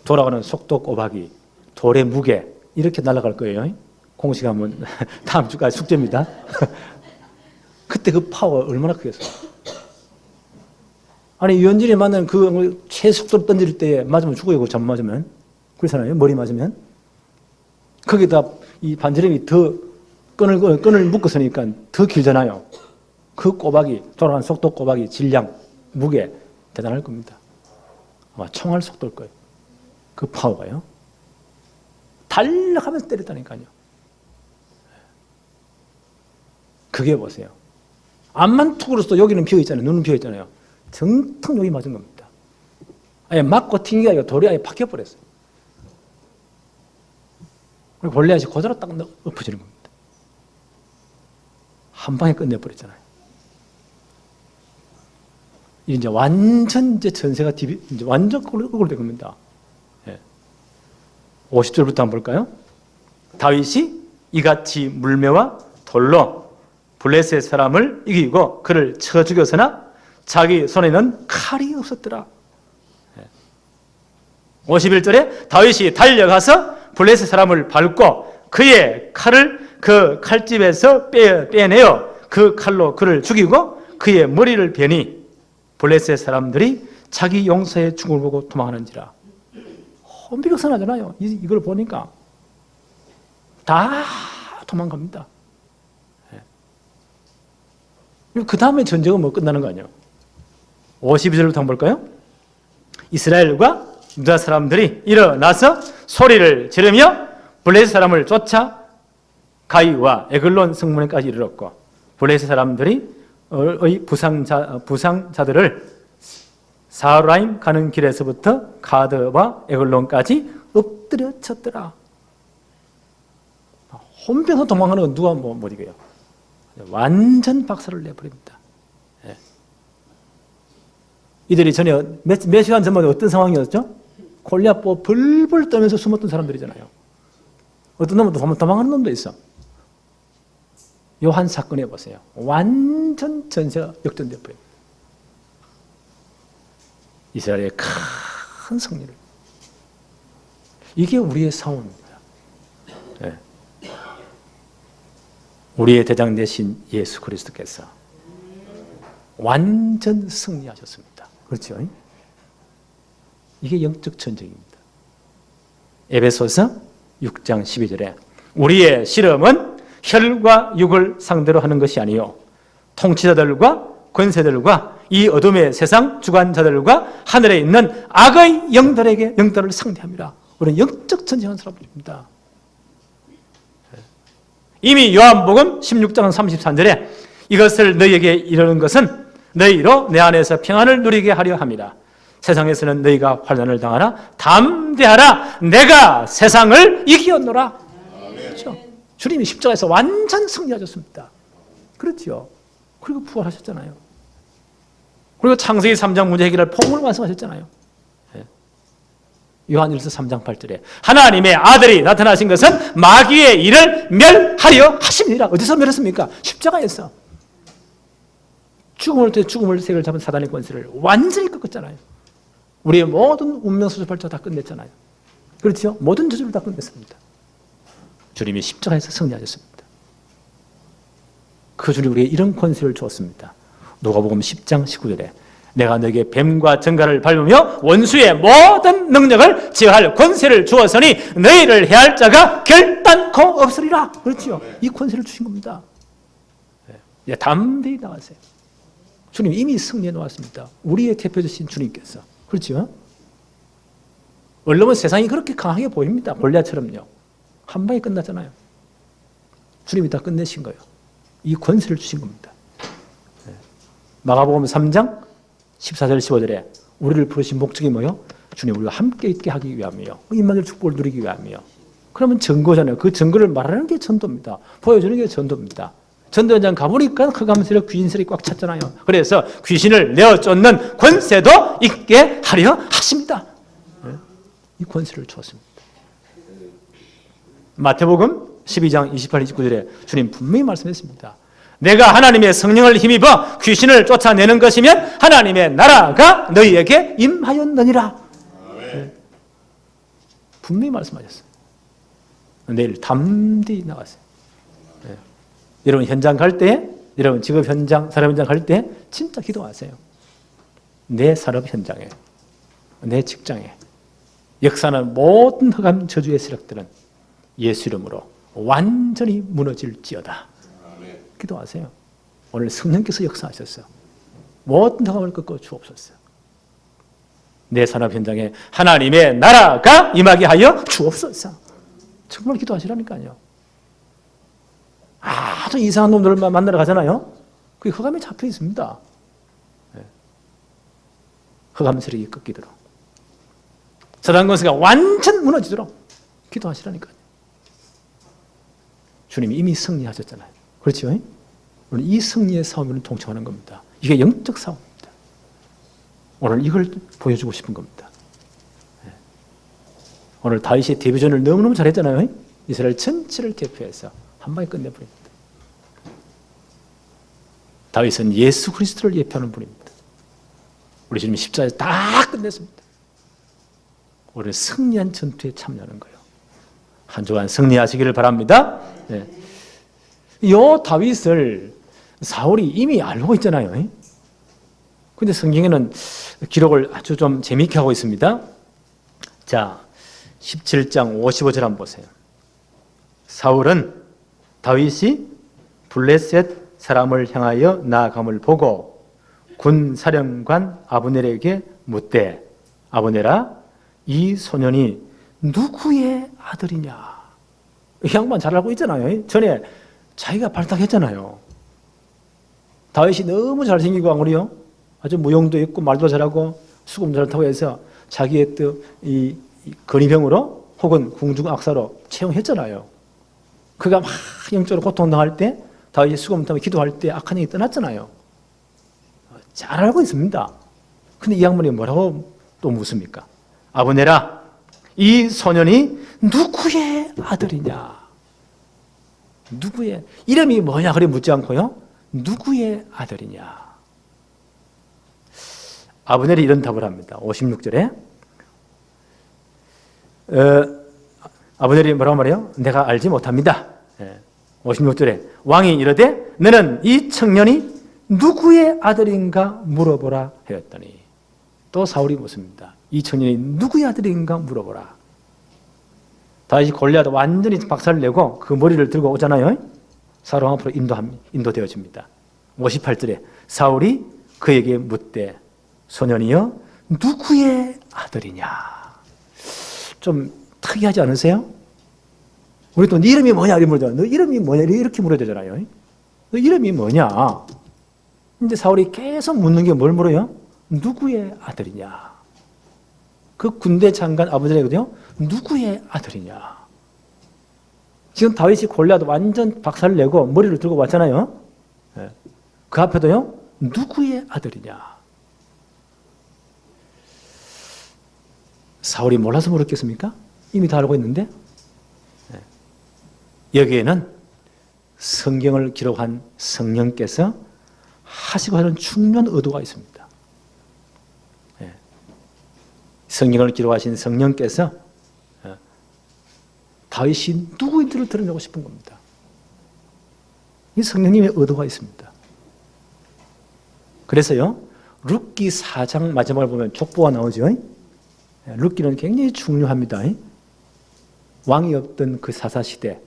돌아가는 속도 꼬박이, 돌의 무게 이렇게 날아갈 거예요. 공식 하면 다음 주까지 숙제입니다. 그때 그 파워 얼마나 크겠어요. 아니 유현진이 맞는 그 최속도로 던질 때 맞으면 죽어요. 잘못 맞으면. 그렇잖아요. 머리 맞으면. 거기다 이 반지름이 더 끈을 묶었으니까 더 길잖아요. 그 꼬박이, 돌아가는 속도 꼬박이, 질량, 무게 대단할 겁니다. 아마 총알 속도일 거예요. 그 파워가요. 달려가면서 때렸다니까요. 그게 보세요. 앞만 툭 울었어. 여기는 비어있잖아요. 눈은 비어있잖아요. 정통 여기 맞은 겁니다. 아예 맞고 튕기가 아니라 돌이 아예 박혀버렸어요. 그리고 골리앗이 그대로 딱 엎어지는 겁니다. 한 방에 끝내버렸잖아요. 이제 완전 전세가 이제 완전 억울된 겁니다. 50절부터 한번 볼까요? 다윗이 이같이 물매와 돌로 블레셋 사람을 이기고 그를 쳐 죽였으나 자기 손에는 칼이 없었더라. 51절에 다윗이 달려가서 블레셋 사람을 밟고 그의 칼을 그 칼집에서 빼내어 그 칼로 그를 죽이고 그의 머리를 베니 블레셋 사람들이 자기 용사의 죽음을 보고 도망하는지라. 혼비백산하잖아요. 이걸 보니까 다 도망갑니다. 그 다음에 전쟁은 뭐 끝나는 거 아니에요? 52절부터 한번 볼까요? 이스라엘과 유다 사람들이 일어나서 소리를 지르며 블레셋 사람을 쫓아 가이와 에글론 성문에까지 이르렀고 블레셋 사람들이 부상자들을 사라임 가는 길에서부터 가드와 에글론까지 엎드려 쳤더라. 혼병서 도망가는 건 누가 못 이겨요. 완전 박살을 내버립니다. 예. 이들이 전에 몇 시간 전만 어떤 상황이었죠? 골리앗 보고 벌벌 떨면서 숨었던 사람들이잖아요. 어떤 놈은 도망가는 놈도 있어. 요 한 사건 해보세요. 완전 전세가 역전돼 버려요. 이스라엘의 큰 승리를. 이게 우리의 싸움입니다. 네. 우리의 대장 되신 예수 그리스도께서 완전 승리하셨습니다. 그렇죠? 이게 영적 전쟁입니다. 에베소서 6장 12절에 우리의 씨름은 혈과 육을 상대로 하는 것이 아니요 통치자들과 권세들과 이 어둠의 세상 주관자들과 하늘에 있는 악의 영들을 상대합니다. 우리는 영적 전쟁하는 사람들입니다. 이미 요한복음 16장 33절에 이것을 너희에게 이르는 것은 너희로 내 안에서 평안을 누리게 하려 함이라. 세상에서는 너희가 환난을 당하라. 담대하라. 내가 세상을 이기었노라. 그렇죠? 주님이 십자가에서 완전 승리하셨습니다. 그렇죠? 그리고 부활하셨잖아요. 그리고 창세기 3장 문제 해결할 복음을 완성하셨잖아요. 요한일서 3장 8절에 하나님의 아들이 나타나신 것은 마귀의 일을 멸하려 하심이라. 어디서 멸했습니까? 십자가에서. 죽음을 통해 죽음을 세계를 잡은 사단의 권세를 완전히 꺾었잖아요. 우리의 모든 운명 수습발전 다 끝냈잖아요. 그렇죠? 모든 저주를 다 끝냈습니다. 주님이 십자가에서 승리하셨습니다. 그 주님 우리에게 이런 권세를 주었습니다. 누가복음 10장 19절에 내가 너에게 뱀과 정갈을 밟으며 원수의 모든 능력을 제어할 권세를 주었으니 너희를 해할 자가 결단코 없으리라. 그렇죠? 이 권세를 주신 겁니다. 네, 담대히 나가세요. 주님 이미 승리해 놓았습니다. 우리의 대표되신 주님께서. 그렇죠? 원래는 세상이 그렇게 강하게 보입니다. 골리앗처럼요. 한 방에 끝났잖아요. 주님이 다 끝내신 거예요. 이 권세를 주신 겁니다. 마가복음 3장 14절 15절에 우리를 부르신 목적이 뭐요? 주님 우리와 함께 있게 하기 위함이요. 임마누엘 축복을 누리기 위함이요. 그러면 증거잖아요. 그 증거를 말하는 게 전도입니다. 보여주는 게 전도입니다. 전도 현장 가보니까 흑암세력 귀신세력이 꽉 찼잖아요. 그래서 귀신을 내어 쫓는 권세도 있게 하려 하십니다. 이 권세를 주었습니다. 마태복음 12장 28, 29절에 주님 분명히 말씀했습니다. 내가 하나님의 성령을 힘입어 귀신을 쫓아내는 것이면 하나님의 나라가 너희에게 임하였느니라. 분명히 말씀하셨어요. 내일 담대히 나가세요. 여러분 현장 갈 때, 여러분 직업 현장, 사람 현장 갈 때 진짜 기도하세요. 내 산업 현장에, 내 직장에 역사는 모든 흑암 저주의 세력들은 예수 이름으로 완전히 무너질지어다. 기도하세요. 오늘 성령께서 역사하셨어요. 모든 흑암을 꺾어 주옵소서. 내 산업 현장에 하나님의 나라가 임하게 하여 주옵소서. 정말 기도하시라니까요. 아주 이상한 놈들을 만나러 가잖아요. 그게 흑암에 잡혀 있습니다. 흑암 세력이 꺾이도록, 사단 권세가 완전 무너지도록 기도하시라니까요. 주님이 이미 승리하셨잖아요. 그렇죠? 오늘 이 승리의 싸움을 동참하는 겁니다. 이게 영적 싸움입니다. 오늘 이걸 보여주고 싶은 겁니다. 오늘 다윗이 데뷔전을 너무너무 잘했잖아요. 이스라엘 전체를 대표해서 한 방에 끝내버립니다. 다윗은 예수 그리스도를 예표하는 분입니다. 우리 주님이 십자가에서 다 끝냈습니다. 우리는 승리한 전투에 참여하는 거예요. 한 주간 승리하시기를 바랍니다. 네. 요 다윗을 사울이 이미 알고 있잖아요. 근데 성경에는 기록을 아주 좀 재미있게 하고 있습니다. 자, 17장 55절 한번 보세요. 사울은 다윗이 블레셋 사람을 향하여 나아감을 보고 군 사령관 아브넬에게 묻되 아브넬아 이 소년이 누구의 아들이냐. 이 양반 잘 알고 있잖아요. 전에 자기가 발탁했잖아요. 다윗이 너무 잘생기고 아무리요 아주 무용도 있고 말도 잘하고 수금 잘타고 해서 자기의 이 근위병으로 혹은 궁중 악사로 채용했잖아요. 그가 막 영적으로 고통당할 때 다윗이 수금 타고 기도할 때 악한 영이 떠났잖아요. 잘 알고 있습니다. 근데 이 양반이 뭐라고 또 묻습니까? 아브넬아 이 소년이 누구의 아들이냐. 누구의 이름이 뭐냐 그래 묻지 않고요. 누구의 아들이냐. 아브넬이 이런 답을 합니다. 56절에 아브넬이 뭐라고 말해요? 내가 알지 못합니다. 56절에 왕이 이르되 너는 이 청년이 누구의 아들인가 물어보라 하였더니 또 사울이 묻습니다. 이 청년이 누구의 아들인가 물어보라. 다윗이 골리앗 완전히 박살을 내고 그 머리를 들고 오잖아요. 사울 왕 앞으로 인도되어집니다. 58절에 사울이 그에게 묻되 소년이여 누구의 아들이냐. 좀 특이하지 않으세요? 우리 또 네 이름이 뭐냐 이렇게 물어요. 너 이름이 뭐냐 이렇게 물어야 되잖아요. 너 이름이 뭐냐. 근데 사울이 계속 묻는 게 뭘 물어요? 누구의 아들이냐. 그 군대 장관 아버지거든요. 누구의 아들이냐. 지금 다윗이 골리앗 완전 박살을 내고 머리를 들고 왔잖아요. 그 앞에도요. 누구의 아들이냐. 사울이 몰라서 물었겠습니까? 이미 다 알고 있는데. 여기에는 성경을 기록한 성령께서 하시고 하는 중요한 의도가 있습니다. 성경을 기록하신 성령께서 다윗이 누구인지를 드러내고 싶은 겁니다. 이 성령님의 의도가 있습니다. 그래서요, 룻기 4장 마지막을 보면 족보가 나오죠. 룻기는 굉장히 중요합니다. 왕이 없던 그 사사시대,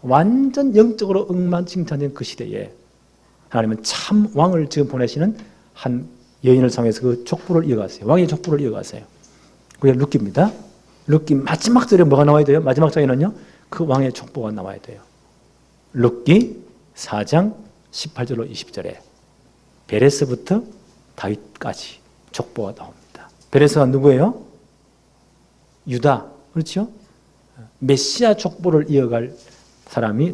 완전 영적으로 엉망진창된 그 시대에 하나님은 참 왕을 지금 보내시는 한 여인을 통해서 그 족보를 이어가세요. 왕의 족보를 이어가세요. 그게 룻기입니다. 룻기 마지막 절에 뭐가 나와야 돼요? 마지막 장에는요, 그 왕의 족보가 나와야 돼요. 룻기 4장 18절로 20절에 베레스부터 다윗까지 족보가 나옵니다. 베레스가 누구예요? 유다, 그렇죠? 메시아 족보를 이어갈 사람이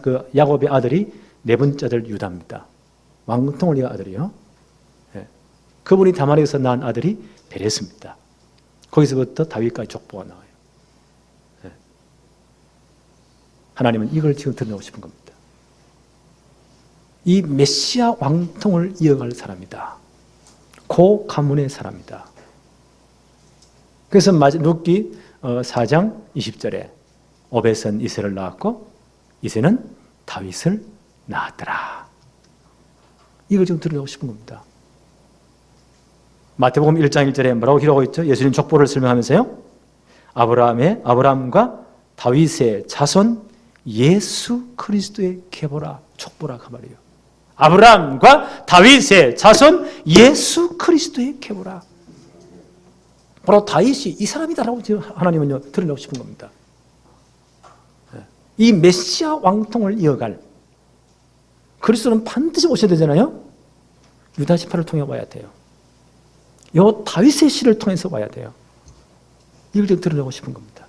그 야곱의 아들이 네 번째 아들 유다입니다. 왕통을 이어갈 아들이요. 그분이 다말에서 낳은 아들이 베레스입니다. 거기서부터 다윗까지 족보가 나와요. 하나님은 이걸 지금 드러내고 싶은 겁니다. 이 메시아 왕통을 이어갈 사람이다. 그 가문의 사람이다. 그래서 룻기 4장 20절에 오벳은 이새를 낳았고 이새는 다윗을 낳았더라. 이걸 지금 드러내고 싶은 겁니다. 마태복음 1장 1절에 뭐라고 기록하고 있죠? 예수님 족보를 설명하면서요. 아브라함과 다윗의 자손 예수 그리스도의 계보라 족보라 그 말이에요. 아브라함과 다윗의 자손 예수 그리스도의 계보라. 바로 다윗이 이 사람이다라고 지금 하나님은요 드러내고 싶은 겁니다. 이 메시아 왕통을 이어갈 그리스도는 반드시 오셔야 되잖아요. 유다 지파를 통해 와야 돼요. 요 다윗의 씨를 통해서 와야 돼요. 이걸 좀 드러내고 싶은 겁니다.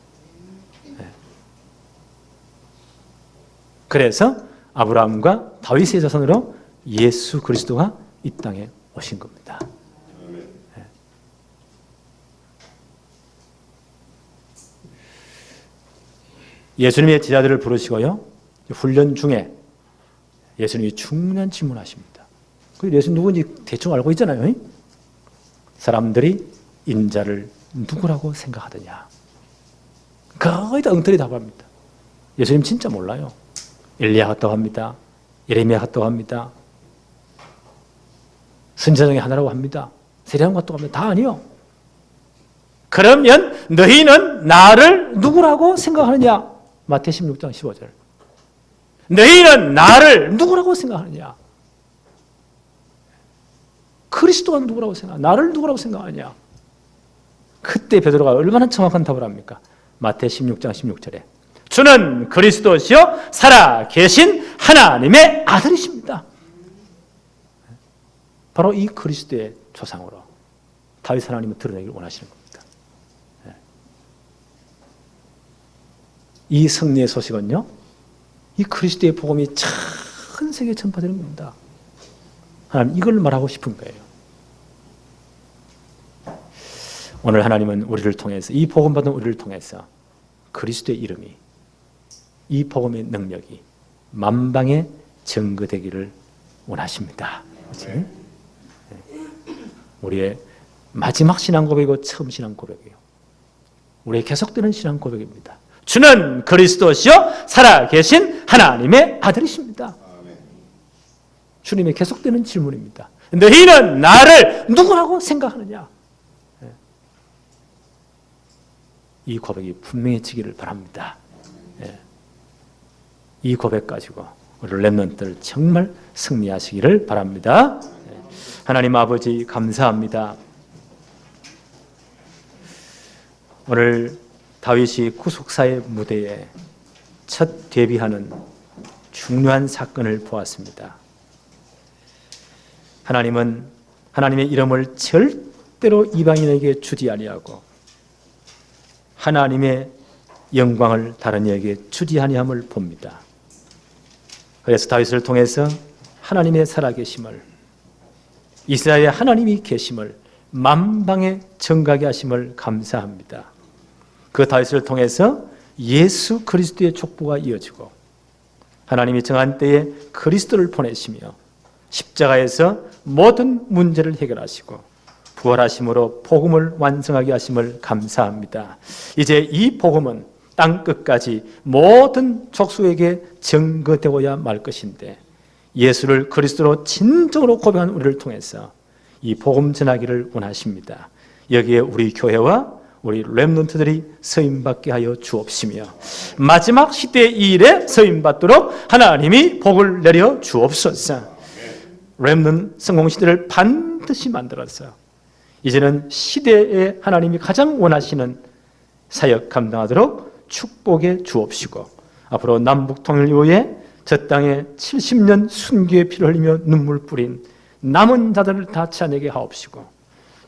그래서 아브라함과 다윗의 자손으로 예수 그리스도가 이 땅에 오신 겁니다. 예수님의 제자들을 부르시고요. 훈련 중에 예수님이 중요한 질문하십니다. 예수님 누군지 대충 알고 있잖아요. 사람들이 인자를 누구라고 생각하느냐. 거의 다 엉터리 답합니다. 예수님 진짜 몰라요. 엘리야 같다고 합니다. 예레미야 같다고 합니다. 선지자 중에 하나라고 합니다. 세례요한 같다고 합니다. 다 아니요. 그러면 너희는 나를 누구라고 생각하느냐? 마태 16장 15절. 너희는 나를 누구라고 생각하느냐? 그리스도가 누구라고 생각하냐? 나를 누구라고 생각하냐? 그때 베드로가 얼마나 정확한 답을 합니까? 마태 16장 16절에 주는 그리스도시요 살아 계신 하나님의 아들이십니다. 바로 이 그리스도의 조상으로 다윗 하나님을 드러내기를 원하시는 겁니다. 이 승리의 소식은요, 이 그리스도의 복음이 전 세계에 전파되는 겁니다. 하나님 이걸 말하고 싶은 거예요. 오늘 하나님은 우리를 통해서 이 복음 받은 우리를 통해서 그리스도의 이름이 이 복음의 능력이 만방에 증거되기를 원하십니다. 그렇지? 우리의 마지막 신앙 고백이고 처음 신앙 고백이에요. 우리의 계속되는 신앙 고백입니다. 주는 그리스도시요 살아계신 하나님의 아들이십니다. 주님의 계속되는 질문입니다. 너희는 나를 누구라고 생각하느냐? 이 고백이 분명해지기를 바랍니다. 예. 이 고백 가지고 우리 렘넌트들 정말 승리하시기를 바랍니다. 예. 하나님 아버지 감사합니다. 오늘 다윗이 구속사의 무대에 첫 데뷔하는 중요한 사건을 보았습니다. 하나님은 하나님의 이름을 절대로 이방인에게 주지 아니하고 하나님의 영광을 다른 이에게 주지 아니함을 봅니다. 그래서 다윗을 통해서 하나님의 살아계심을, 이스라엘의 하나님이 계심을 만방에 전가게 하심을 감사합니다. 그 다윗을 통해서 예수 그리스도의 족보가 이어지고 하나님이 정한 때에 그리스도를 보내시며 십자가에서 모든 문제를 해결하시고 부활하심으로 복음을 완성하게 하심을 감사합니다. 이제 이 복음은 땅 끝까지 모든 족속에게 증거되어야 말 것인데 예수를 그리스도로 진정으로 고백한 우리를 통해서 이 복음 전하기를 원하십니다. 여기에 우리 교회와 우리 렘넌트들이 서임받게 하여 주옵시며 마지막 시대의 이 일에 서임받도록 하나님이 복을 내려 주옵소서. 렘넌트 성공시대를 반드시 만들어서 이제는 시대에 하나님이 가장 원하시는 사역 감당하도록 축복해 주옵시고 앞으로 남북통일 이후에 저 땅에 70년 순교의 피를 흘리며 눈물 뿌린 남은 자들을 다 찾아내게 하옵시고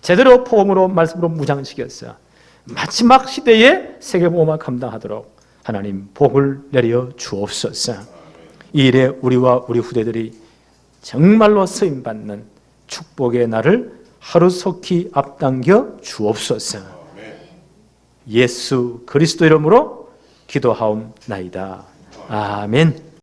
제대로 복음으로 말씀으로 무장시켜서 마지막 시대에 세계복음화 감당하도록 하나님 복을 내려 주옵소서. 이 일에 우리와 우리 후대들이 정말로 쓰임받는 축복의 날을 하루속히 앞당겨 주옵소서. 예수 그리스도 이름으로 기도하옵나이다. 아멘.